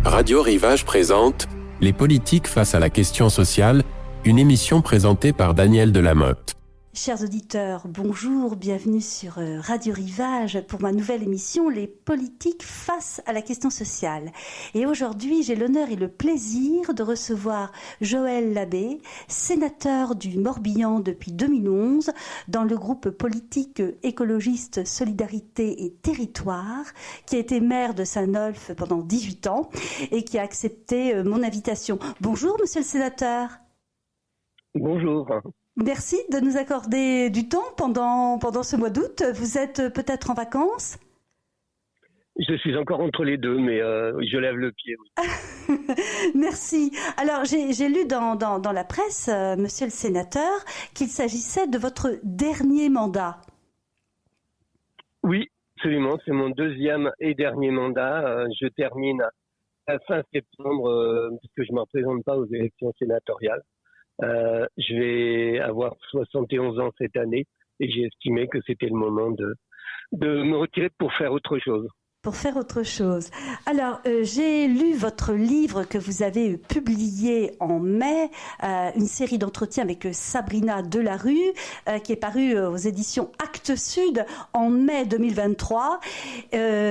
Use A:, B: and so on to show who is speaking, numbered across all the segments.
A: Radio Rivage présente Les politiques face à la question sociale, une émission présentée par Daniel Delamotte.
B: Chers auditeurs, bonjour, bienvenue sur Radio Rivage pour ma nouvelle émission Les politiques face à la question sociale. Et aujourd'hui, j'ai l'honneur et le plaisir de recevoir Joël Labbé, sénateur du Morbihan depuis 2011, dans le groupe politique écologiste Solidarité et Territoire, qui a été maire de Saint-Nolff pendant 18 ans et qui a accepté mon invitation. Bonjour, monsieur le sénateur.
C: Bonjour.
B: Merci de nous accorder du temps pendant ce mois d'août. Vous êtes peut-être en vacances ?
C: Je suis encore entre les deux, mais je lève le pied. Oui.
B: Merci. Alors, j'ai lu dans la presse, monsieur le sénateur, qu'il s'agissait de votre dernier mandat.
C: Oui, absolument. C'est mon deuxième et dernier mandat. Je termine à fin septembre, puisque je ne me représente pas aux élections sénatoriales. Je vais avoir 71 ans cette année et j'ai estimé que c'était le moment de me retirer pour faire autre chose.
B: Pour faire autre chose. Alors, j'ai lu votre livre que vous avez publié en mai, une série d'entretiens avec Sabrina Delarue, qui est parue aux éditions Actes Sud en mai 2023,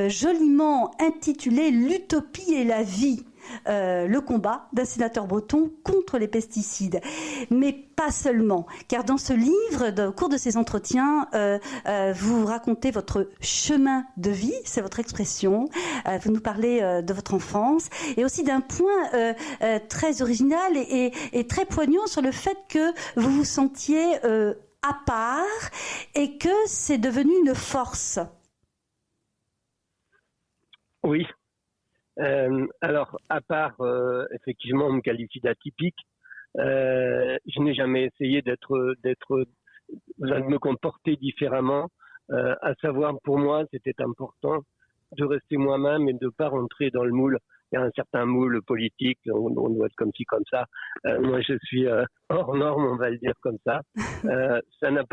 B: joliment intitulé « L'utopie et la vie ». Le combat d'un sénateur breton contre les pesticides. Mais pas seulement, car dans ce livre, au cours de ces entretiens, vous racontez votre chemin de vie, c'est votre expression, vous nous parlez de votre enfance, et aussi d'un point très original et très poignant sur le fait que vous vous sentiez à part et que c'est devenu une force.
C: Oui. Alors, à part, effectivement, on me qualifie d'atypique, je n'ai jamais essayé de me comporter différemment. À savoir, pour moi, c'était important de rester moi-même et de ne pas rentrer dans le moule. Il y a un certain moule politique, on doit être comme ci, comme ça. Moi, je suis hors norme, on va le dire comme ça. Ça n'a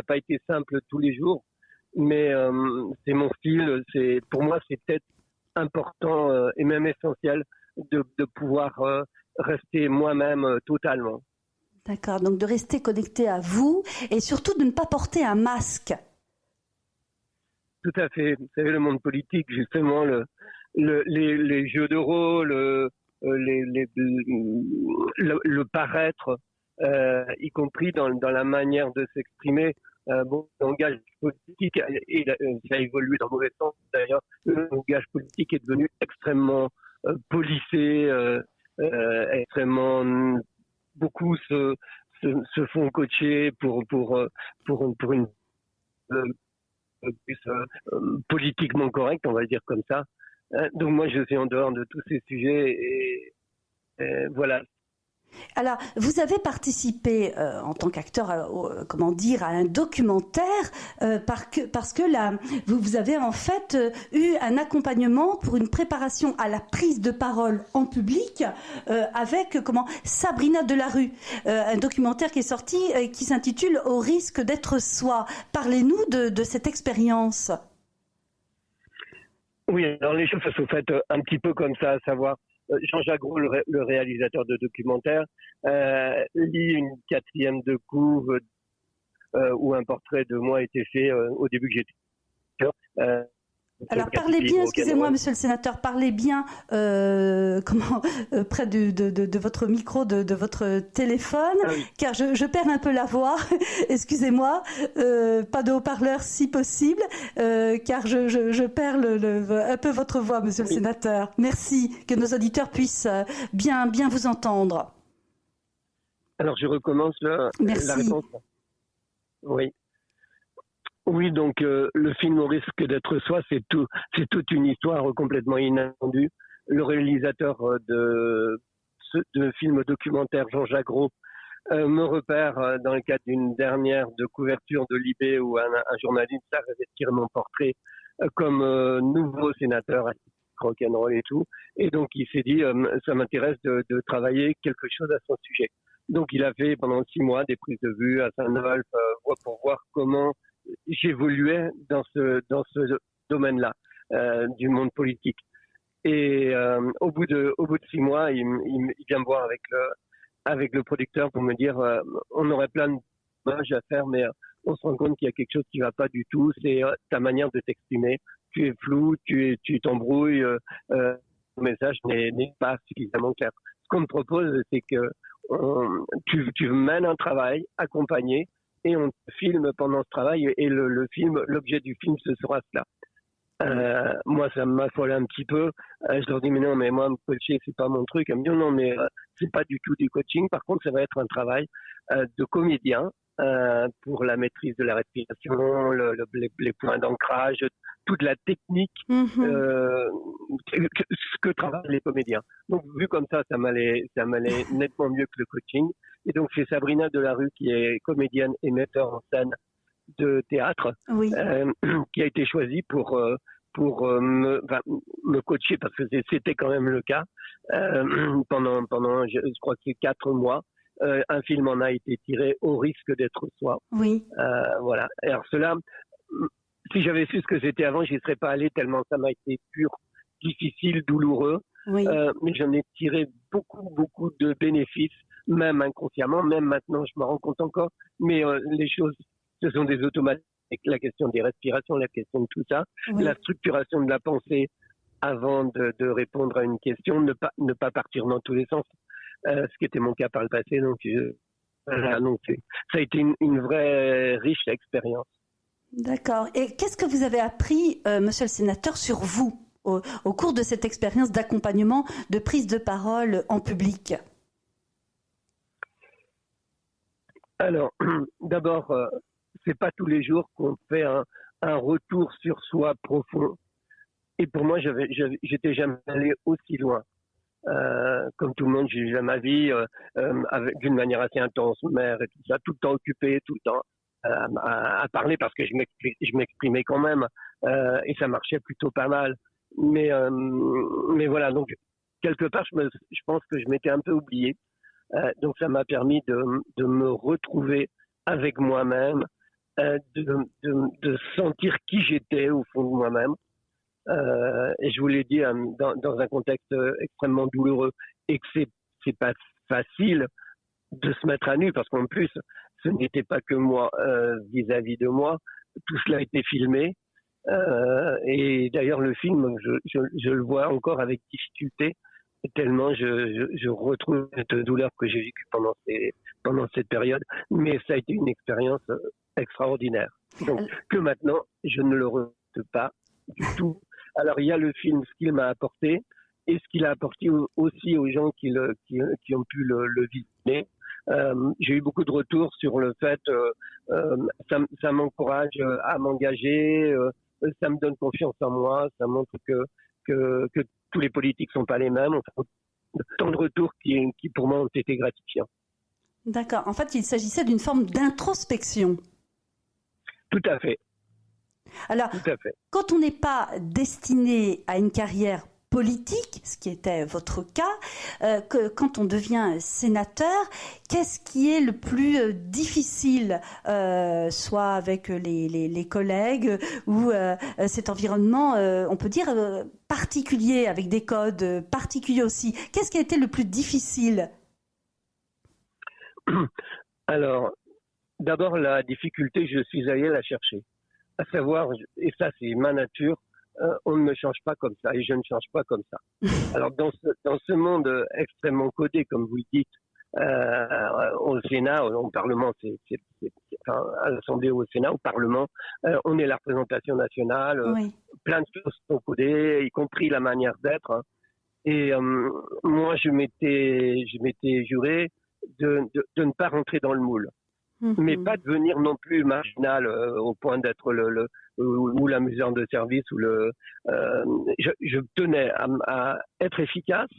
C: pas été simple tous les jours, mais c'est mon style. Pour moi, c'est peut-être important et même essentiel de pouvoir rester moi-même totalement.
B: D'accord, donc de rester connecté à vous et surtout de ne pas porter un masque.
C: Tout à fait. Vous savez, le monde politique, justement, les jeux de rôle, le paraître, y compris dans la manière de s'exprimer. Le langage politique, et ça a évolué dans le mauvais sens d'ailleurs, le langage politique est devenu extrêmement policé, extrêmement, beaucoup se font coacher pour une plus politiquement correcte, on va le dire comme ça. Donc moi je suis en dehors de tous ces sujets et voilà.
B: Alors, vous avez participé en tant qu'acteur, à un documentaire, parce que là, vous avez en fait eu un accompagnement pour une préparation à la prise de parole en public avec Sabrina Delarue, un documentaire qui est sorti qui s'intitule « Au risque d'être soi ». Parlez-nous de cette expérience.
C: Oui, alors les choses se sont faites un petit peu comme ça, à savoir Jean-Jacques Gros, le réalisateur de documentaire, lit une quatrième de couve où un portrait de moi a été fait au début que j'étais.
B: Alors parlez bien, excusez-moi monsieur le sénateur, parlez bien près de votre micro, de votre téléphone, ah oui. Car je perds un peu la voix, excusez-moi, pas de haut-parleur si possible, car je perds un peu votre voix monsieur le sénateur. Merci, que nos auditeurs puissent bien vous entendre.
C: Alors je recommence la réponse. Oui. Oui, donc le film Au risque d'être soi, c'est toute une histoire complètement inattendue. Le réalisateur de film documentaire, Jean-Jacques Gros, me repère dans le cadre d'une dernière de couverture de Libé où un journaliste a tiré mon portrait comme nouveau sénateur rock'n'roll et tout. Et donc il s'est dit, ça m'intéresse de travailler quelque chose à son sujet. Donc il a fait pendant 6 mois des prises de vue à Saint-Nolff pour voir comment j'évoluais dans ce domaine-là du monde politique. Et au bout de 6 mois, il vient me voir avec le producteur pour me dire on aurait plein de images à faire, mais on se rend compte qu'il y a quelque chose qui va pas du tout. C'est ta manière de t'exprimer. Tu es flou, tu t'embrouilles. Le message n'est pas suffisamment clair. Ce qu'on me propose, c'est que tu mènes un travail accompagné et on te filme pendant ce travail et l'objet du film, ce sera cela. Moi, ça m'affole un petit peu. Je leur dis, mais non, mais moi, me coacher, c'est pas mon truc. Elle me dit, non, mais c'est pas du tout du coaching. Par contre, ça va être un travail de comédien pour la maîtrise de la respiration, les points d'ancrage, toute la technique, ce que travaillent les comédiens. Donc, vu comme ça m'allait nettement mieux que le coaching. Et donc, c'est Sabrina Delarue, qui est comédienne et metteur en scène de théâtre, qui a été choisie pour me coacher, parce que c'était quand même le cas, pendant je crois que c'est 4 mois. Un film en a été tiré au risque d'être soi.
B: Oui.
C: Voilà. Alors cela, si j'avais su ce que c'était avant, j'y serais pas allé, tellement ça m'a été dur, difficile, douloureux.
B: Oui.
C: Mais j'en ai tiré beaucoup de bénéfices, même inconsciemment, même maintenant, je me rends compte encore. Mais les choses, ce sont des automates. La question des respirations, la question de tout ça, la structuration de la pensée avant de répondre à une question, ne pas partir dans tous les sens, ce qui était mon cas par le passé. Donc, ça a été une vraie riche expérience.
B: D'accord. Et qu'est-ce que vous avez appris, monsieur le sénateur, sur vous au cours de cette expérience d'accompagnement, de prise de parole en public?
C: Alors, d'abord, c'est pas tous les jours qu'on fait un retour sur soi profond. Et pour moi, j'étais jamais allé aussi loin. Comme tout le monde, j'ai eu ma vie d'une manière assez intense, mère et tout ça, tout le temps occupé, tout le temps à parler, parce que je m'exprimais quand même et ça marchait plutôt pas mal. Mais voilà, donc quelque part, je pense que je m'étais un peu oublié. Donc ça m'a permis de me retrouver avec moi-même, de sentir qui j'étais au fond de moi-même. Et je vous l'ai dit, dans un contexte extrêmement douloureux, et que c'est pas facile de se mettre à nu, parce qu'en plus, ce n'était pas que moi vis-à-vis de moi, tout cela a été filmé. Et d'ailleurs, le film, je le vois encore avec difficulté, tellement je retrouve cette douleur que j'ai vécue pendant cette période. Mais ça a été une expérience extraordinaire. Donc, que maintenant, je ne le regrette pas du tout. Alors, il y a le film, ce qu'il m'a apporté, et ce qu'il a apporté aussi aux gens qui ont pu le visionner. J'ai eu beaucoup de retours sur le fait, ça m'encourage à m'engager, ça me donne confiance en moi, ça montre que tous les politiques sont pas les mêmes. Enfin, tant de retours qui pour moi ont été gratifiants.
B: D'accord. En fait, il s'agissait d'une forme d'introspection.
C: Tout à fait.
B: Alors,
C: tout à fait.
B: Quand on n'est pas destiné à une carrière politique, ce qui était votre cas, quand on devient sénateur, qu'est-ce qui est le plus difficile, soit avec les collègues ou cet environnement, on peut dire, particulier, avec des codes particuliers aussi? Qu'est-ce qui a été le plus difficile?
C: Alors, d'abord, la difficulté, je suis allé la chercher. À savoir, et ça c'est ma nature, on ne me change pas comme ça et je ne change pas comme ça. Alors dans ce monde extrêmement codé, comme vous le dites, au Sénat, au Parlement, à l'Assemblée ou au Sénat, au Parlement, on est la représentation nationale, plein de choses sont codées, y compris la manière d'être. Hein. Et moi, je m'étais juré de ne pas rentrer dans le moule. Mais pas devenir non plus marginal au point d'être ou l'amuseur de service ou je tenais à être efficace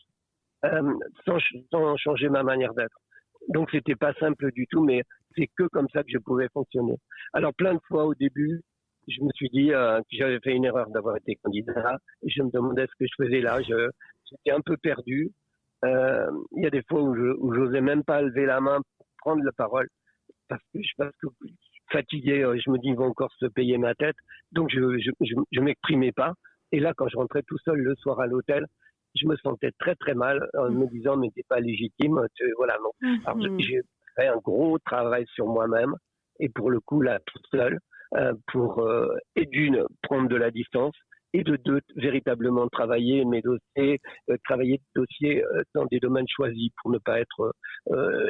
C: sans changer ma manière d'être. Donc c'était pas simple du tout, mais c'est que comme ça que je pouvais fonctionner. Alors plein de fois au début, je me suis dit que j'avais fait une erreur d'avoir été candidat et je me demandais ce que je faisais là. J'étais un peu perdu. Il y a des fois où j'osais même pas lever la main pour prendre la parole. Parce que fatigué, je me dis, ils vont encore se payer ma tête. Donc, je m'exprimais pas. Et là, quand je rentrais tout seul le soir à l'hôtel, je me sentais très très mal en me disant mais t'es pas légitime, voilà non. Alors j'ai fait un gros travail sur moi-même et pour le coup là tout seul pour et d'une prendre de la distance et de deux véritablement travailler mes dossiers, travailler des dossiers dans des domaines choisis pour ne pas être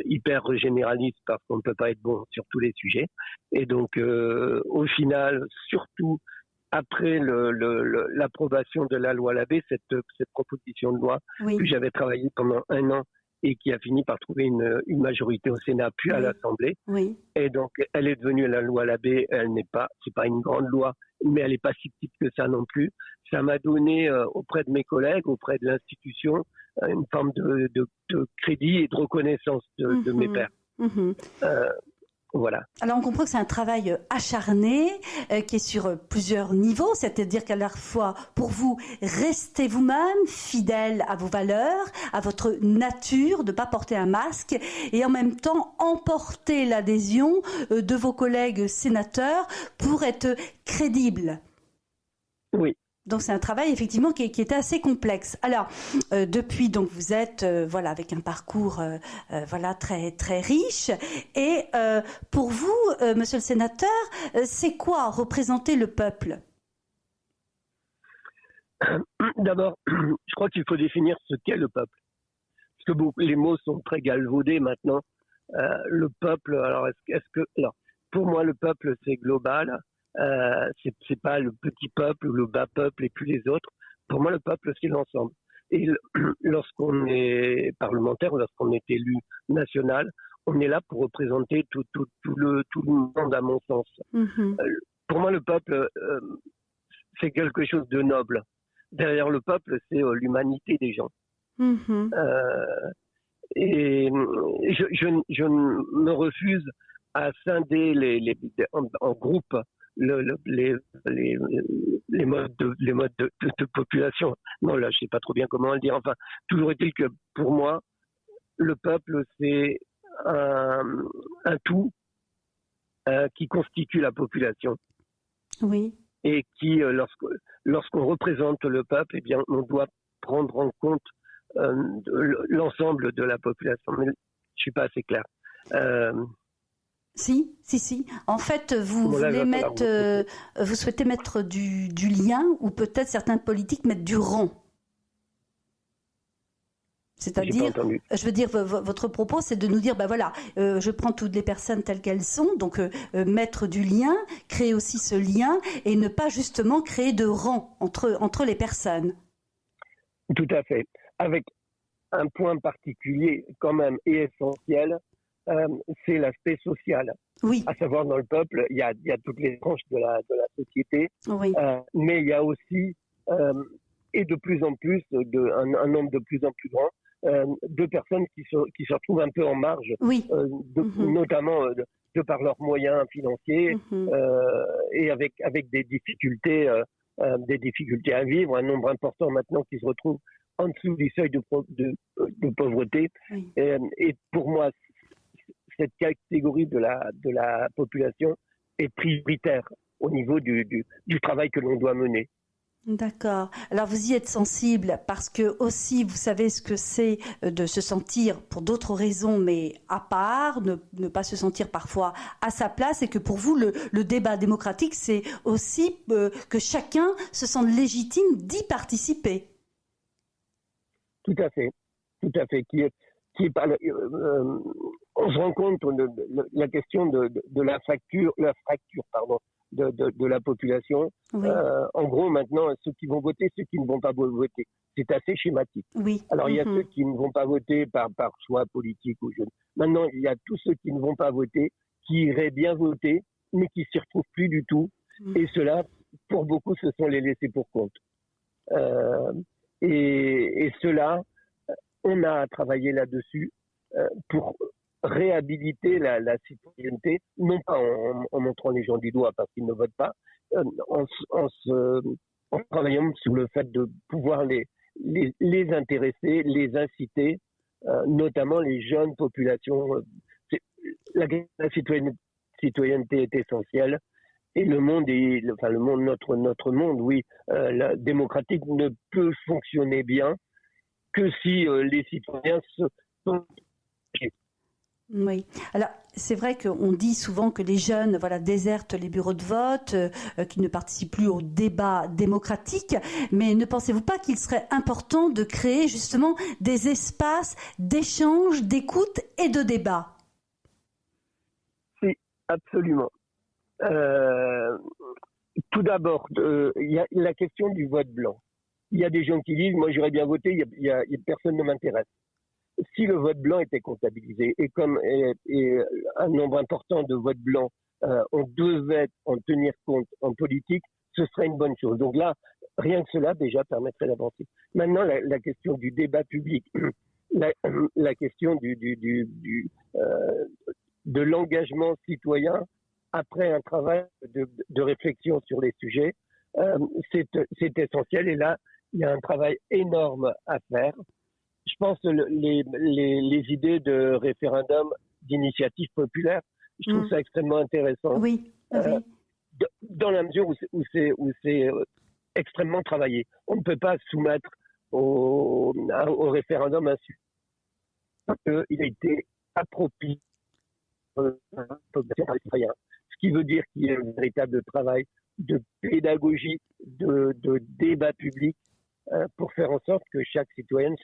C: hyper généraliste parce qu'on ne peut pas être bon sur tous les sujets. Et donc au final surtout après l'approbation de la loi Labbé, cette proposition de loi que j'avais travaillé pendant 1 an et qui a fini par trouver une majorité au Sénat puis à l'Assemblée. Et donc, elle est devenue la loi Labbé. C'est pas une grande loi, mais elle n'est pas si petite que ça non plus. Ça m'a donné auprès de mes collègues, auprès de l'institution, une forme de crédit et de reconnaissance de mes pairs. Voilà.
B: Alors on comprend que c'est un travail acharné qui est sur plusieurs niveaux, c'est-à-dire qu'à la fois pour vous, restez vous-même fidèle à vos valeurs, à votre nature, de ne pas porter un masque et en même temps emporter l'adhésion de vos collègues sénateurs pour être crédible.
C: Oui.
B: Donc c'est un travail effectivement qui est assez complexe. Alors depuis donc vous êtes avec un parcours très très riche et pour vous monsieur le sénateur c'est quoi représenter le peuple?
C: D'abord je crois qu'il faut définir ce qu'est le peuple parce que les mots sont très galvaudés maintenant. Le peuple alors alors pour moi le peuple c'est global. C'est pas le petit peuple ou le bas peuple et puis les autres. Pour moi, le peuple, c'est l'ensemble. Et lorsqu'on est parlementaire, lorsqu'on est élu national, on est là pour représenter tout le monde, à mon sens. Pour moi, le peuple, c'est quelque chose de noble. Derrière le peuple, c'est l'humanité des gens. Et je me refuse à scinder en groupes les modes de population. Non, là, je sais pas trop bien comment le dire. Enfin, toujours est-il que pour moi, le peuple, c'est un tout qui constitue la population.
B: Oui.
C: Et qui, lorsqu'on représente le peuple, eh bien, on doit prendre en compte l'ensemble de la population. Mais je suis pas assez clair.
B: Si. En fait, vous souhaitez mettre du lien, ou peut-être certains politiques mettent du rang. C'est-à-dire, je veux dire, votre propos, c'est de nous dire, je prends toutes les personnes telles qu'elles sont, donc mettre du lien, créer aussi ce lien, et ne pas justement créer de rang entre les personnes.
C: Tout à fait. Avec un point particulier quand même et essentiel, c'est l'aspect social.
B: Oui.
C: À savoir, dans le peuple, il y a toutes les tranches de la société,
B: oui.
C: Mais il y a aussi, et de plus en plus, un nombre de plus en plus grand, de personnes qui se retrouvent un peu en marge,
B: oui.
C: Notamment de par leurs moyens financiers, et avec des difficultés à vivre, un nombre important maintenant qui se retrouve en dessous du seuil de pauvreté.
B: Oui.
C: Et pour moi, cette catégorie de la population est prioritaire au niveau du travail que l'on doit mener.
B: D'accord. Alors vous y êtes sensible parce que aussi vous savez ce que c'est de se sentir pour d'autres raisons mais à part, ne pas se sentir parfois à sa place et que pour vous le débat démocratique c'est aussi que chacun se sente légitime d'y participer.
C: Tout à fait. On se rend compte de la question de la fracture de la population.
B: Oui.
C: En gros, maintenant, ceux qui vont voter, ceux qui ne vont pas voter. C'est assez schématique.
B: Oui.
C: Alors, il y a ceux qui ne vont pas voter par choix politique ou jeune. Maintenant, il y a tous ceux qui ne vont pas voter, qui iraient bien voter, mais qui ne s'y retrouvent plus du tout. Et ceux-là, pour beaucoup, ce sont les laissés pour compte. Et ceux-là, on a travaillé là-dessus pour réhabiliter la citoyenneté, non pas en montrant les gens du doigt parce qu'ils ne votent pas, en travaillant sur le fait de pouvoir les intéresser, les inciter, notamment les jeunes populations. La citoyenneté est essentielle et le monde notre monde, oui, démocratique ne peut fonctionner bien que si les citoyens sont.
B: Oui. Alors, c'est vrai qu'on dit souvent que les jeunes, voilà, désertent les bureaux de vote, qu'ils ne participent plus au débat démocratique. Mais ne pensez-vous pas qu'il serait important de créer justement des espaces d'échange, d'écoute et de débat?
C: Si, absolument. Tout d'abord, il y a la question du vote blanc. Il y a des gens qui disent, moi j'aurais bien voté, personne ne m'intéresse. Si le vote blanc était comptabilisé et comme un nombre important de votes blancs, on devait en tenir compte en politique, ce serait une bonne chose. Donc là, rien que cela déjà permettrait d'avancer. Maintenant, la question du débat public, la question de l'engagement citoyen après un travail de réflexion sur les sujets, c'est essentiel. Et là, il y a un travail énorme à faire. Je pense que les idées de référendum d'initiative populaire, je trouve ça extrêmement intéressant.
B: Oui, oui.
C: Dans la mesure où c'est extrêmement travaillé. On ne peut pas soumettre au référendum un sujet parce qu'il a été approprié par les citoyens. Ce qui veut dire qu'il y a un véritable travail de pédagogie, de débat public, pour faire en sorte que chaque citoyenne,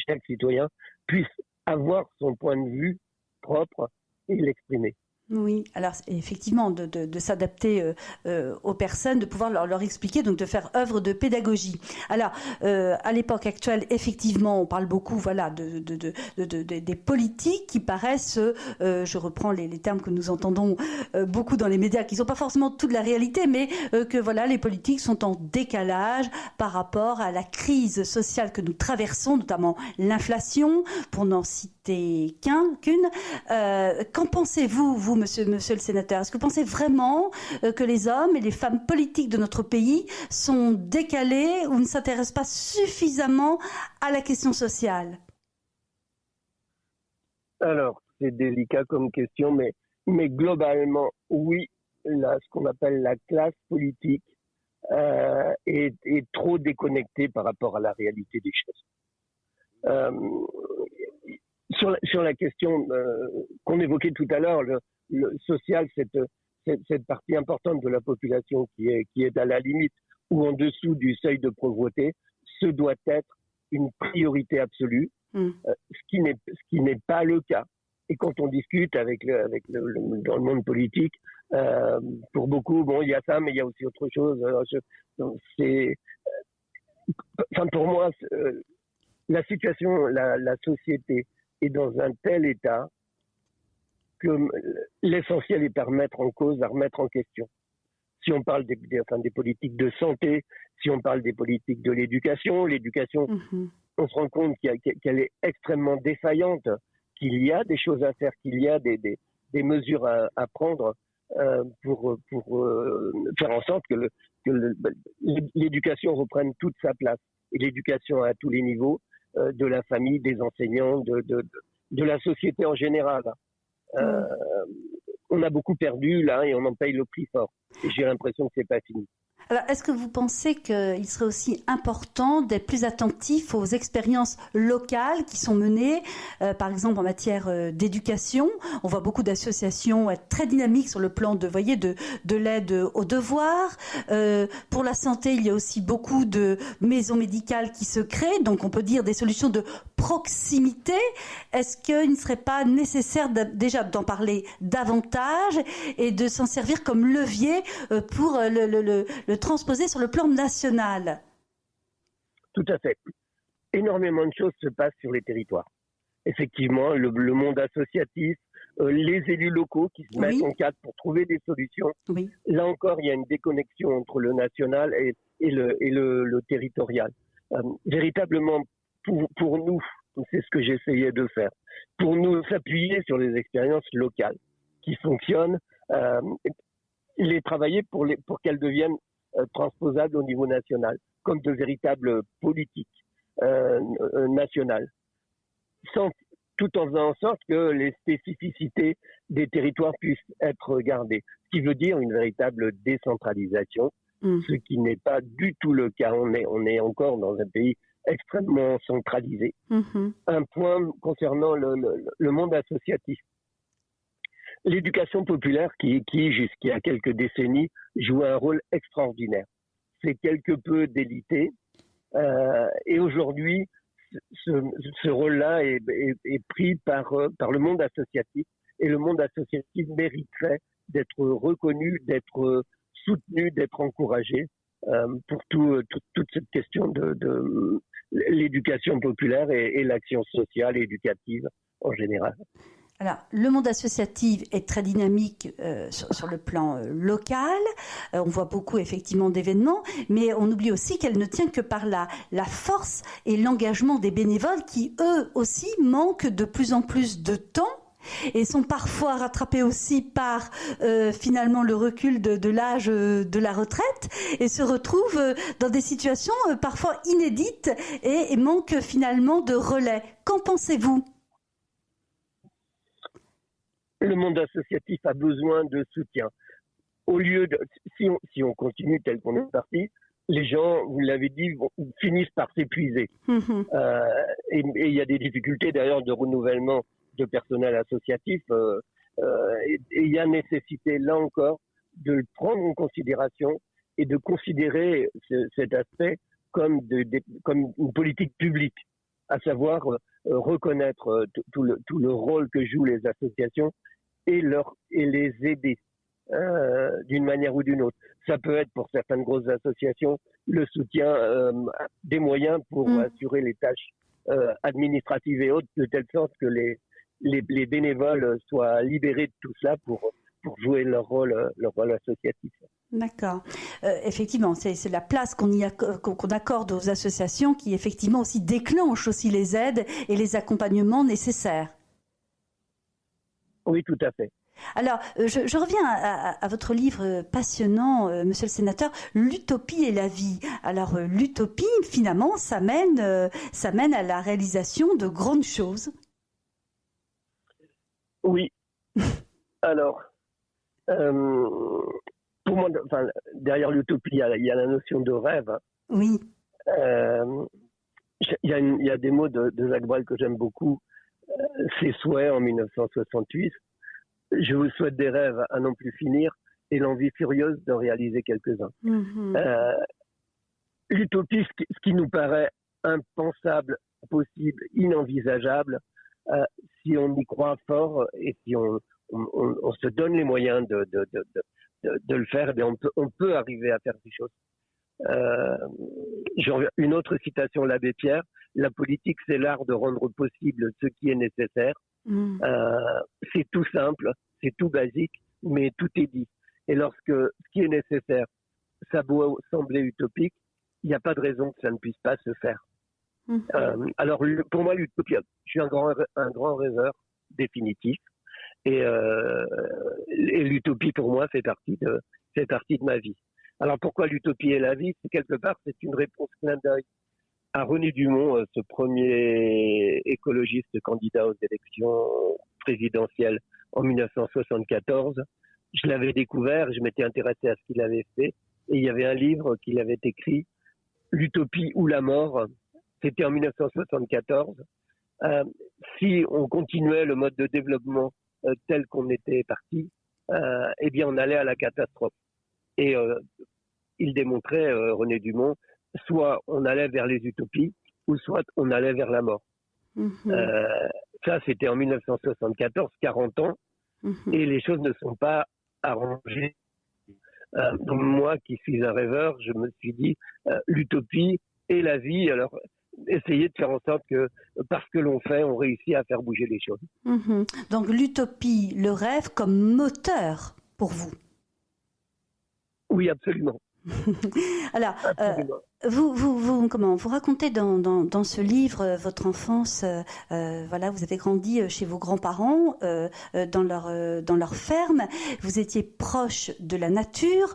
C: chaque citoyen puisse avoir son point de vue propre et l'exprimer.
B: Oui, alors effectivement, de s'adapter aux personnes, de pouvoir leur expliquer, donc de faire œuvre de pédagogie. Alors, à l'époque actuelle, effectivement, on parle beaucoup, voilà, des politiques qui paraissent, je reprends les termes que nous entendons beaucoup dans les médias, qui sont pas forcément toute la réalité, mais que voilà, les politiques sont en décalage par rapport à la crise sociale que nous traversons, notamment l'inflation, pour n'en citer qu'une. Qu'en pensez-vous, vous, monsieur le sénateur? Est-ce que vous pensez vraiment que les hommes et les femmes politiques de notre pays sont décalés ou ne s'intéressent pas suffisamment à la question sociale?
C: Alors, c'est délicat comme question, mais globalement, oui, ce qu'on appelle la classe politique est trop déconnectée par rapport à la réalité des choses. Sur la question qu'on évoquait tout à l'heure, le social, cette partie importante de la population qui est à la limite ou en dessous du seuil de pauvreté, ce doit être une priorité absolue, ce qui n'est pas le cas. Et quand on discute dans le monde politique, pour beaucoup, bon, il y a ça, mais il y a aussi autre chose. Pour moi, la situation, la société est dans un tel état que l'essentiel est à remettre en cause, à remettre en question. Si on parle des politiques de santé, si on parle des politiques de l'éducation, on se rend compte qu'elle est extrêmement défaillante, qu'il y a des choses à faire, qu'il y a des mesures à prendre pour faire en sorte que l'éducation reprenne toute sa place. Et l'éducation à tous les niveaux, de la famille, des enseignants, de la société en général. On a beaucoup perdu là et on en paye le prix fort. Et j'ai l'impression que c'est pas fini.
B: Alors, est-ce que vous pensez qu'il serait aussi important d'être plus attentif aux expériences locales qui sont menées, par exemple en matière d'éducation? On voit beaucoup d'associations être très dynamiques sur le plan de l'aide aux devoirs. Pour la santé, il y a aussi beaucoup de maisons médicales qui se créent, donc on peut dire des solutions de proximité. Est-ce qu'il ne serait pas nécessaire déjà d'en parler davantage et de s'en servir comme levier pour le transposer sur le plan national?
C: Tout à fait. Énormément de choses se passent sur les territoires. Effectivement, le monde associatif, les élus locaux qui se mettent en cadre pour trouver des solutions. Oui. Là encore, il y a une déconnexion entre le national et le territorial. Véritablement, pour nous, c'est ce que j'essayais de faire, pour nous s'appuyer sur les expériences locales qui fonctionnent, les travailler pour qu'elles deviennent transposables au niveau national, comme de véritables politiques nationales. tout en faisant en sorte que les spécificités des territoires puissent être gardées. Ce qui veut dire une véritable décentralisation, ce qui n'est pas du tout le cas. On est encore dans un pays extrêmement centralisé. Un point concernant le monde associatif. L'éducation populaire qui jusqu'il y a quelques décennies, jouait un rôle extraordinaire. C'est quelque peu délité. Et aujourd'hui, ce rôle-là est pris par le monde associatif. Et le monde associatif mériterait d'être reconnu, d'être soutenu, d'être encouragé pour toute cette question de l'éducation populaire et l'action sociale et éducative en général.
B: Alors, le monde associatif est très dynamique sur le plan local. On voit beaucoup effectivement d'événements, mais on oublie aussi qu'elle ne tient que par la force et l'engagement des bénévoles qui, eux aussi, manquent de plus en plus de temps et sont parfois rattrapés aussi par finalement le recul de l'âge de la retraite et se retrouvent dans des situations parfois inédites et manquent finalement de relais. Qu'en pensez-vous ?
C: Le monde associatif a besoin de soutien. Au lieu de, si on continue tel qu'on est parti, les gens, vous l'avez dit, finissent par s'épuiser. Et il y a des difficultés d'ailleurs de renouvellement de personnel associatif. Et il y a nécessité, là encore, de le prendre en considération et de considérer cet aspect comme une politique publique, à savoir reconnaître tout le rôle que jouent les associations et les aider d'une manière ou d'une autre. Ça peut être pour certaines grosses associations le soutien des moyens pour assurer les tâches administratives et autres, de telle sorte que les bénévoles soient libérés de tout cela pour jouer leur rôle associatif.
B: D'accord. Effectivement, c'est la place qu'on accorde aux associations qui effectivement aussi déclenche aussi les aides et les accompagnements nécessaires.
C: Oui, tout à fait.
B: Alors, je reviens à votre livre passionnant, monsieur le sénateur, L'utopie et la vie. Alors, l'utopie, finalement, ça mène à la réalisation de grandes choses.
C: Oui. Alors, pour moi, derrière l'utopie, il y a la notion de rêve.
B: Oui.
C: Il y a des mots de Jacques Brel que j'aime beaucoup. Ses souhaits en 1968. Je vous souhaite des rêves à n'en plus finir et l'envie furieuse de réaliser quelques-uns. L'utopie, ce qui nous paraît impensable, impossible, inenvisageable, si on y croit fort et si on se donne les moyens de le faire, eh bien on peut arriver à faire des choses. Une autre citation, l'abbé Pierre: la politique, c'est l'art de rendre possible ce qui est nécessaire. C'est tout simple, c'est tout basique, mais tout est dit. Et lorsque ce qui est nécessaire, ça doit sembler utopique, il n'y a pas de raison que ça ne puisse pas se faire. Alors, pour moi, l'utopie, je suis un grand rêveur définitif, et l'utopie pour moi fait partie de ma vie. Alors pourquoi l'utopie et la vie? C'est quelque part, c'est une réponse clin d'œil à René Dumont, ce premier écologiste candidat aux élections présidentielles en 1974. Je l'avais découvert, je m'étais intéressé à ce qu'il avait fait, et il y avait un livre qu'il avait écrit, L'utopie ou la mort. C'était en 1974. Si on continuait le mode de développement tel qu'on était parti, eh bien on allait à la catastrophe. Et il démontrait, René Dumont, soit on allait vers les utopies, ou soit on allait vers la mort. Ça, c'était en 1974, 40 ans, et les choses ne sont pas arrangées. Moi, qui suis un rêveur, je me suis dit, l'utopie et la vie, alors essayer de faire en sorte que, parce que l'on fait, on réussit à faire bouger les choses.
B: Donc l'utopie, le rêve comme moteur pour vous?
C: Oui, absolument.
B: Alors, Vous racontez dans ce livre votre enfance. Voilà, vous avez grandi chez vos grands-parents, dans leur ferme. Vous étiez proche de la nature.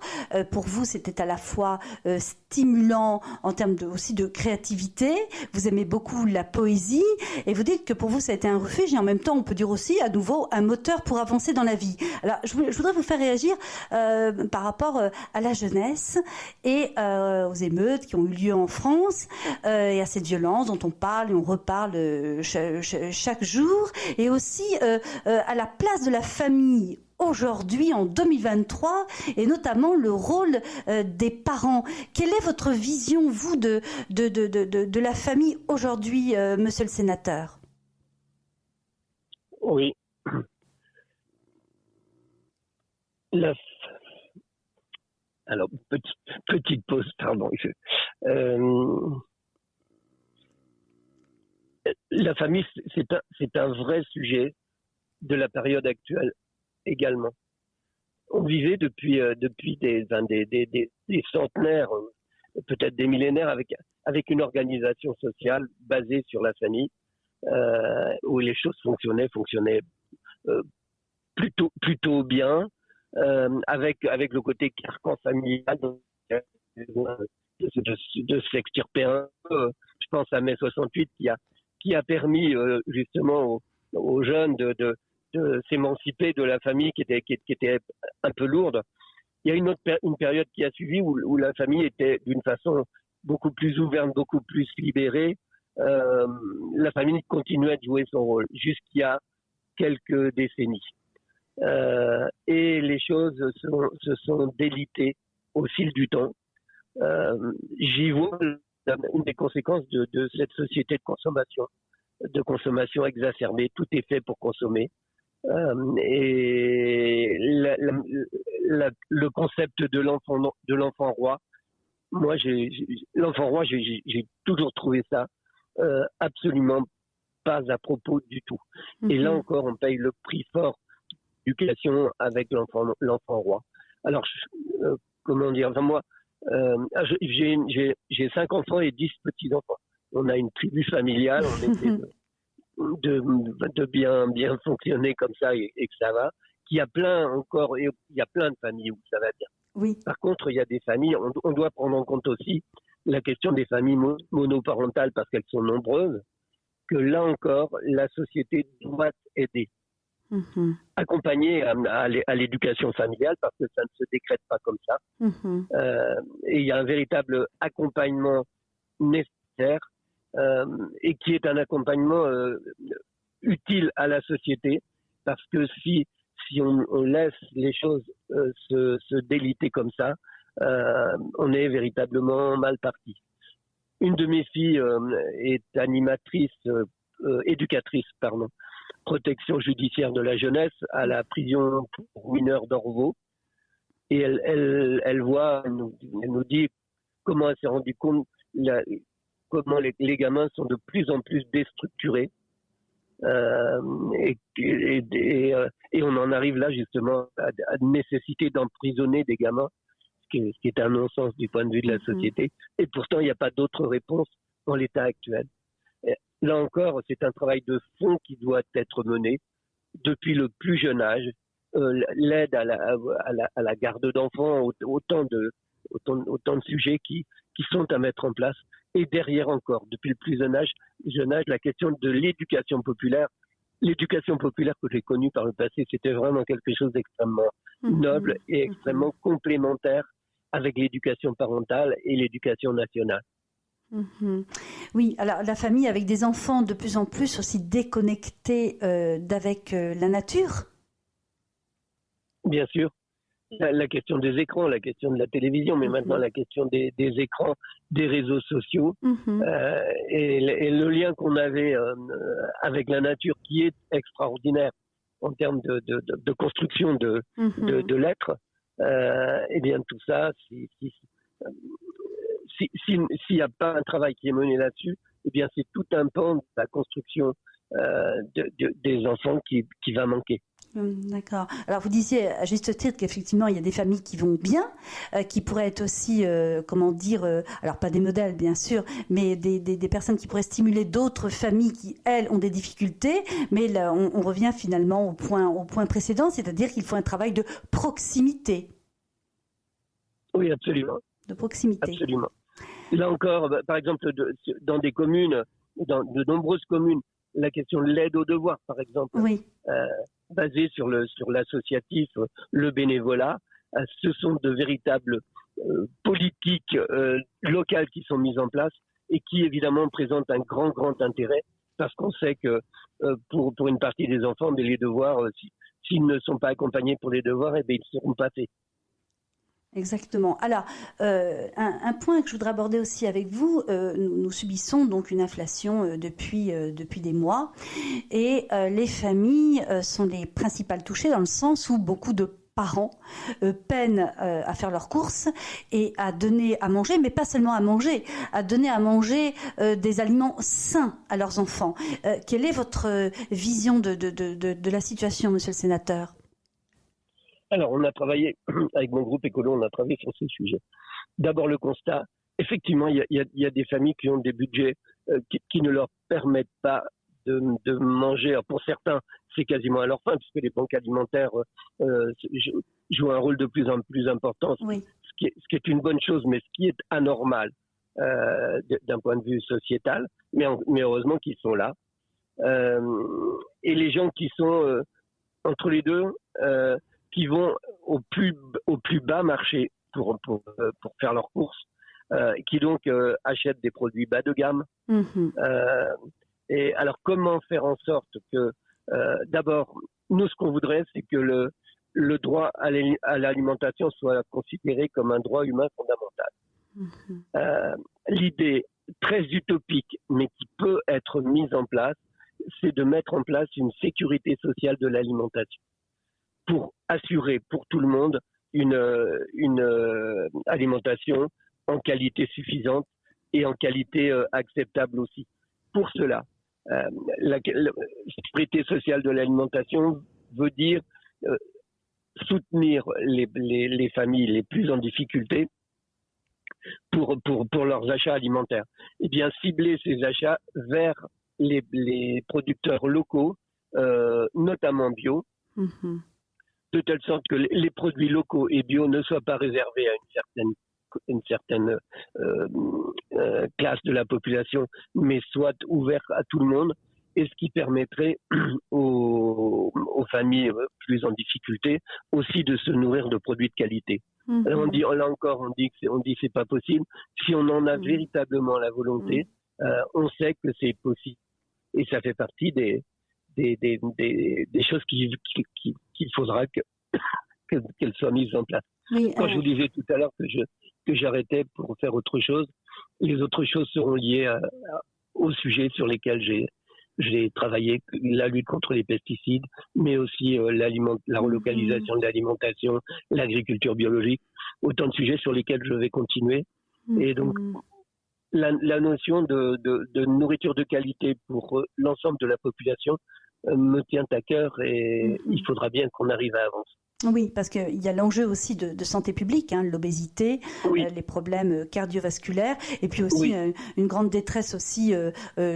B: Pour vous, c'était à la fois stimulant en termes aussi de créativité. Vous aimez beaucoup la poésie et vous dites que pour vous, ça a été un refuge et en même temps, on peut dire aussi à nouveau un moteur pour avancer dans la vie. Alors, je voudrais vous faire réagir par rapport à la jeunesse et aux émeutes qui ont eu lieu en France et à cette violence dont on parle et on reparle chaque jour, et aussi à la place de la famille aujourd'hui en 2023 et notamment le rôle des parents. Quelle est votre vision, vous, de la famille aujourd'hui, monsieur le sénateur?
C: Oui. Alors, petite pause, pardon. La famille, c'est un vrai sujet de la période actuelle également. On vivait depuis des centenaires, peut-être des millénaires, avec une organisation sociale basée sur la famille, où les choses fonctionnaient plutôt bien. Avec le côté carcan familial de s'extirper un peu. Je pense à mai 68 qui a permis justement aux jeunes de s'émanciper de la famille qui était un peu lourde. Il y a une période qui a suivi où la famille était d'une façon beaucoup plus ouverte, beaucoup plus libérée. La famille continuait de jouer son rôle jusqu'il y a quelques décennies. Et les choses se sont délitées au fil du temps. J'y vois une des conséquences de cette société de consommation exacerbée. Tout est fait pour consommer. Et le concept de l'enfant roi, moi, l'enfant roi, j'ai toujours trouvé ça absolument pas à propos du tout. Et là encore, on paye le prix fort d'éducation avec l'enfant roi. Alors, comment dire, enfin, moi, j'ai 5 enfants et 10 petits-enfants. On a une tribu familiale, on essaie de bien fonctionner comme ça et que ça va. Il y a plein de familles où ça va bien.
B: Oui.
C: Par contre, il y a des familles, on doit prendre en compte aussi la question des familles monoparentales parce qu'elles sont nombreuses, que là encore, la société doit aider. Accompagner à l'éducation familiale parce que ça ne se décrète pas comme ça. Et il y a un véritable accompagnement nécessaire et qui est un accompagnement utile à la société parce que si on laisse les choses se déliter comme ça, on est véritablement mal parti. Une de mes filles est éducatrice, protection judiciaire de la jeunesse à la prison pour mineurs d'Orvaux. Et elle nous dit comment elle s'est rendue compte, comment les gamins sont de plus en plus déstructurés. Et on en arrive là justement à nécessité d'emprisonner des gamins, ce qui est un non-sens du point de vue de la société. Et pourtant, il n'y a pas d'autre réponse dans l'état actuel. Là encore, c'est un travail de fond qui doit être mené depuis le plus jeune âge. L'aide à la garde d'enfants, autant de sujets qui sont à mettre en place. Et derrière encore, depuis le plus jeune âge, la question de l'éducation populaire. L'éducation populaire que j'ai connue par le passé, c'était vraiment quelque chose d'extrêmement noble et extrêmement complémentaire avec l'éducation parentale et l'éducation nationale.
B: Oui, alors la famille avec des enfants de plus en plus aussi déconnectés d'avec la nature.
C: Bien sûr, la question des écrans, la question de la télévision, mais maintenant la question des écrans, des réseaux sociaux et le lien qu'on avait avec la nature qui est extraordinaire en termes de construction de l'être. Eh bien tout ça, s'il n'y a pas un travail qui est mené là-dessus, eh bien c'est tout un pan de la construction des enfants qui va manquer.
B: D'accord. Alors vous disiez à juste titre qu'effectivement il y a des familles qui vont bien, qui pourraient être aussi, alors pas des modèles bien sûr, mais des personnes qui pourraient stimuler d'autres familles qui elles ont des difficultés. Mais là, on revient finalement au point précédent, c'est-à-dire qu'il faut un travail de proximité.
C: Oui, absolument.
B: De proximité.
C: Absolument. Là encore, par exemple, dans des communes, dans de nombreuses communes, la question de l'aide aux devoirs, par exemple,
B: Oui.
C: basée sur l'associatif, le bénévolat, ce sont de véritables politiques locales qui sont mises en place et qui évidemment présentent un grand intérêt parce qu'on sait que pour une partie des enfants, les devoirs, s'ils ne sont pas accompagnés pour les devoirs, ils ne seront pas faits.
B: Exactement. Alors, un point que je voudrais aborder aussi avec vous, nous subissons donc une inflation depuis des mois et les familles sont les principales touchées dans le sens où beaucoup de parents peinent à faire leurs courses et à donner à manger, mais pas seulement à manger, à donner à manger des aliments sains à leurs enfants. Quelle est votre vision de la situation, monsieur le sénateur ?
C: Alors, on a travaillé, avec mon groupe écolo, on a travaillé sur ce sujet. D'abord, le constat, effectivement, il y a des familles qui ont des budgets qui ne leur permettent pas de manger. Alors, pour certains, c'est quasiment à leur fin, puisque les banques alimentaires jouent un rôle de plus en plus important,
B: oui.
C: ce qui est une bonne chose, mais ce qui est anormal d'un point de vue sociétal, mais heureusement qu'ils sont là. Et les gens qui sont entre les deux, qui vont au plus bas marché pour faire leurs courses, qui donc achètent des produits bas de gamme. Et alors, comment faire en sorte que, d'abord, nous, ce qu'on voudrait, c'est que le droit à l'alimentation soit considéré comme un droit humain fondamental. L'idée très utopique, mais qui peut être mise en place, c'est de mettre en place une sécurité sociale de l'alimentation pour assurer pour tout le monde une alimentation en qualité suffisante et en qualité acceptable aussi. Pour cela, la sécurité sociale de l'alimentation veut dire soutenir les familles les plus en difficulté pour leurs achats alimentaires. Et bien cibler ces achats vers les producteurs locaux, notamment bio, de telle sorte que les produits locaux et bio ne soient pas réservés à une certaine classe de la population, mais soient ouverts à tout le monde, et ce qui permettrait aux familles plus en difficulté aussi de se nourrir de produits de qualité. Alors on dit que c'est pas possible. Si on en a véritablement la volonté, on sait que c'est possible, et ça fait partie des choses qu'il faudra qu'elles soient mises en place. Oui, quand je vous disais tout à l'heure que j'arrêtais pour faire autre chose, les autres choses seront liées aux sujets sur lesquels j'ai travaillé, la lutte contre les pesticides, mais aussi la relocalisation de l'alimentation, l'agriculture biologique, autant de sujets sur lesquels je vais continuer. Et donc, la notion de nourriture de qualité pour l'ensemble de la population me tient à cœur, et il faudra bien qu'on arrive à avancer.
B: Oui, parce qu'il y a l'enjeu aussi de santé publique, l'obésité, les problèmes cardiovasculaires, et puis aussi une grande détresse aussi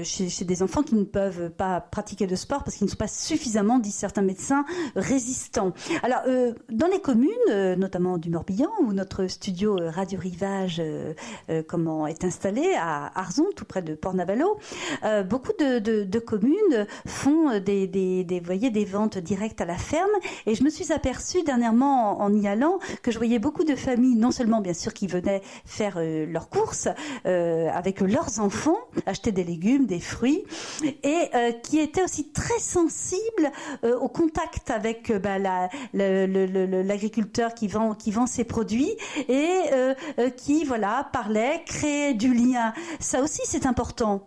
B: chez des enfants qui ne peuvent pas pratiquer de sport parce qu'ils ne sont pas suffisamment, disent certains médecins, résistants. Alors, dans les communes, notamment du Morbihan, où notre studio Radio Rivage est installé, à Arzon, tout près de Port-Navalo, beaucoup de communes font des ventes directes à la ferme, et je me suis aperçue dernièrement en y allant que je voyais beaucoup de familles, non seulement bien sûr qui venaient faire leurs courses avec leurs enfants, acheter des légumes, des fruits, et qui étaient aussi très sensibles au contact avec l'agriculteur qui vend ses produits, et qui parlait, créait du lien. Ça aussi c'est important.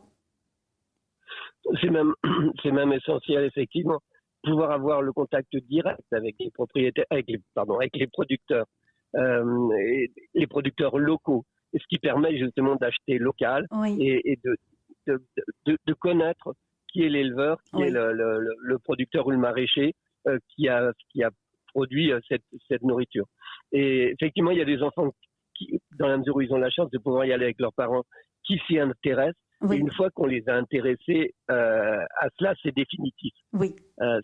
C: C'est même essentiel, effectivement. Pouvoir avoir le contact direct avec les propriétaires, avec les producteurs, les producteurs locaux, ce qui permet justement d'acheter local et de connaître qui est l'éleveur, qui est le producteur ou le maraîcher, qui a produit cette nourriture. Et effectivement, il y a des enfants qui, dans la mesure où ils ont la chance de pouvoir y aller avec leurs parents, qui s'y intéressent.
B: Oui.
C: Et une fois qu'on les a intéressés à cela, c'est définitif.
B: Oui.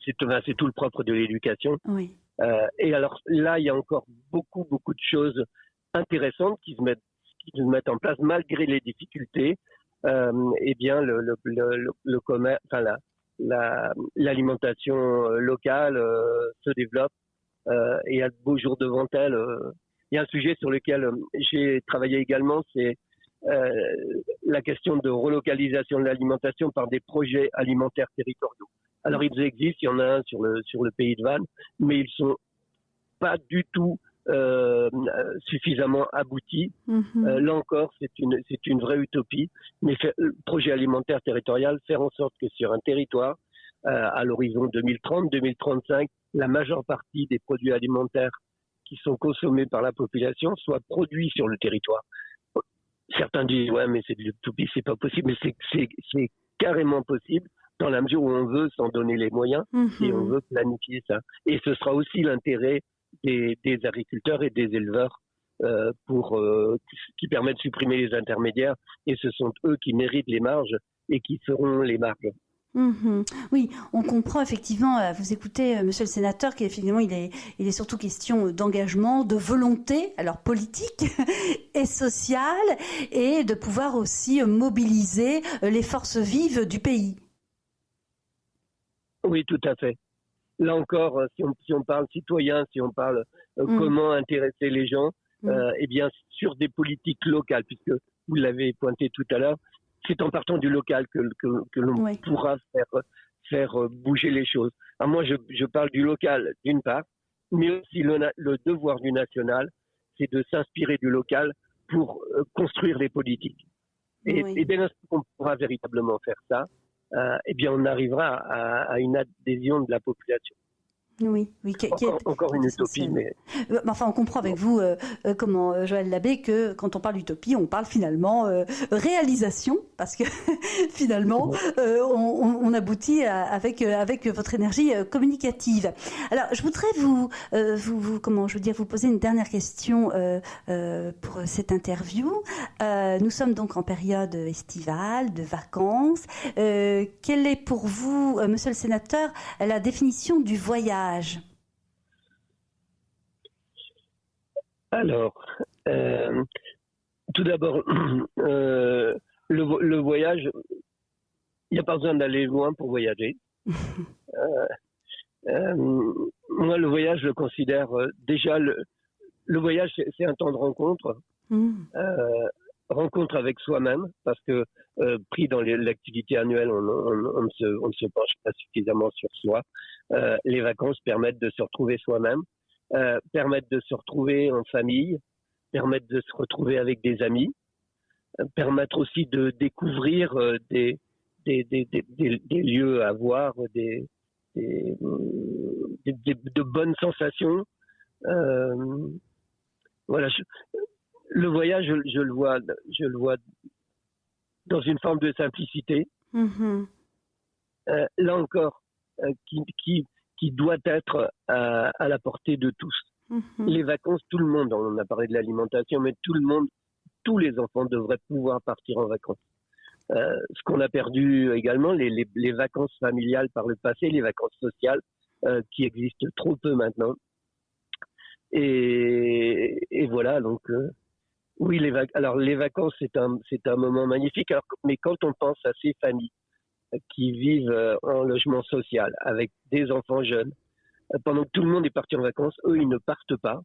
C: C'est tout le propre de l'éducation.
B: Oui.
C: Et alors là, il y a encore beaucoup de choses intéressantes qui se mettent en place malgré les difficultés. Eh bien, le commerce, enfin l'alimentation locale se développe et il y a de beaux jours devant elle. Il y a un sujet sur lequel j'ai travaillé également, c'est la question de relocalisation de l'alimentation par des projets alimentaires territoriaux. Alors ils existent, il y en a un sur le pays de Vannes, mais ils sont pas du tout suffisamment aboutis. Là encore, c'est une vraie utopie, mais le projet alimentaire territorial, faire en sorte que sur un territoire, à l'horizon 2030-2035, la majeure partie des produits alimentaires qui sont consommés par la population soient produits sur le territoire. Certains disent ouais, mais c'est de l'utopie, c'est pas possible, mais c'est carrément possible dans la mesure où on veut s'en donner les moyens et on veut planifier ça. Et ce sera aussi l'intérêt des agriculteurs et des éleveurs qui permettent de supprimer les intermédiaires, et ce sont eux qui méritent les marges et qui feront les marges.
B: Oui, on comprend effectivement, vous écoutez monsieur le sénateur, qu'effectivement il est surtout question d'engagement, de volonté, alors politique et sociale, et de pouvoir aussi mobiliser les forces vives du pays.
C: Oui, tout à fait. Là encore, si on parle citoyen, si on parle comment intéresser les gens, eh bien sur des politiques locales, puisque vous l'avez pointé tout à l'heure, c'est en partant du local que l'on pourra faire bouger les choses. Alors moi, je parle du local d'une part, mais aussi le devoir du national, c'est de s'inspirer du local pour construire les politiques. Et dès l'instant qu'on pourra véritablement faire ça, eh bien on arrivera à une adhésion de la population.
B: Oui.
C: Encore une utopie, mais...
B: Enfin, on comprend avec vous, Joël Labbé, que quand on parle d'utopie, on parle finalement réalisation, parce que finalement, on aboutit avec votre énergie communicative. Alors, je voudrais vous poser une dernière question pour cette interview. Nous sommes donc en période estivale, de vacances. Quelle est pour vous, monsieur le sénateur, la définition du voyage ?
C: Alors, tout d'abord, le voyage, il n'y a pas besoin d'aller loin pour voyager. Moi, le voyage, je le considère déjà, le voyage, c'est un temps de rencontre. Rencontre avec soi-même, parce que pris dans l'activité annuelle, on ne se penche pas suffisamment sur soi. Les vacances permettent de se retrouver soi-même, permettent de se retrouver en famille, permettent de se retrouver avec des amis, permettent aussi de découvrir des lieux à voir, de bonnes sensations. Voilà. Le voyage, je le vois dans une forme de simplicité. Là encore, qui doit être à la portée de tous. Les vacances, tout le monde, on a parlé de l'alimentation, mais tout le monde, tous les enfants devraient pouvoir partir en vacances. Ce qu'on a perdu également, les vacances familiales par le passé, les vacances sociales, qui existent trop peu maintenant. Et voilà, donc... Oui, les vacances, c'est un moment magnifique. Alors, mais quand on pense à ces familles qui vivent en logement social avec des enfants jeunes, pendant que tout le monde est parti en vacances, eux, ils ne partent pas.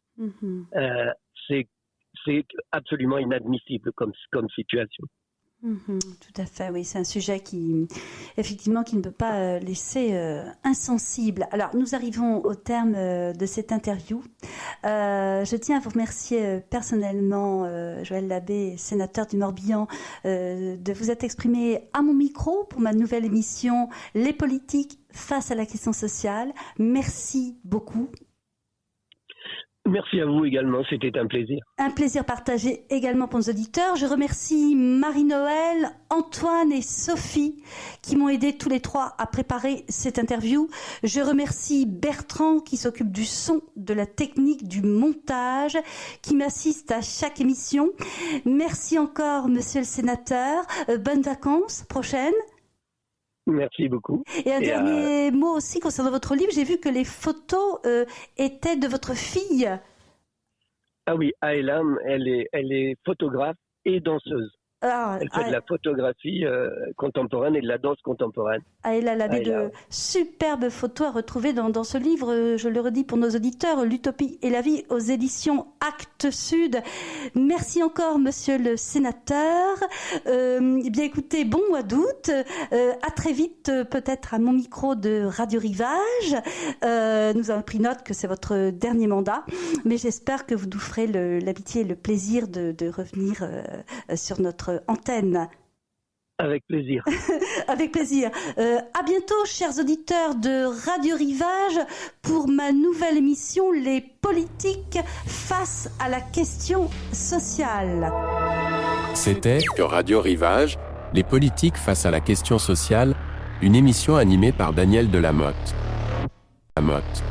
C: C'est absolument inadmissible comme situation.
B: Tout à fait, oui, c'est un sujet qui ne peut pas laisser insensible. Alors, nous arrivons au terme de cette interview. Je tiens à vous remercier personnellement, Joël Labbé, sénateur du Morbihan, de vous être exprimé à mon micro pour ma nouvelle émission Les politiques face à la question sociale. Merci beaucoup.
C: Merci à vous également, c'était un plaisir.
B: Un plaisir partagé également pour nos auditeurs. Je remercie Marie-Noël, Antoine et Sophie qui m'ont aidé tous les trois à préparer cette interview. Je remercie Bertrand qui s'occupe du son, de la technique, du montage, qui m'assiste à chaque émission. Merci encore, monsieur le sénateur. Bonnes vacances prochaines.
C: Merci beaucoup.
B: Et un dernier mot aussi concernant votre livre. J'ai vu que les photos étaient de votre fille.
C: Ah oui, Aelam, elle est photographe et danseuse. Elle fait de la photographie contemporaine et de la danse contemporaine.
B: Elle avait de superbes photos à retrouver dans ce livre, je le redis pour nos auditeurs, L'Utopie et la vie aux éditions Actes Sud. Merci encore, monsieur le sénateur. Bien écoutez, bon mois d'août. À très vite, peut-être à mon micro de Radio Rivage. Nous avons pris note que c'est votre dernier mandat, mais j'espère que vous nous ferez l'amitié et le plaisir de revenir sur notre antenne.
C: Avec plaisir.
B: Avec plaisir. À bientôt, chers auditeurs de Radio Rivage, pour ma nouvelle émission, Les politiques face à la question sociale.
A: C'était sur Radio Rivage, Les politiques face à la question sociale, une émission animée par Daniel Delamotte. Lamotte.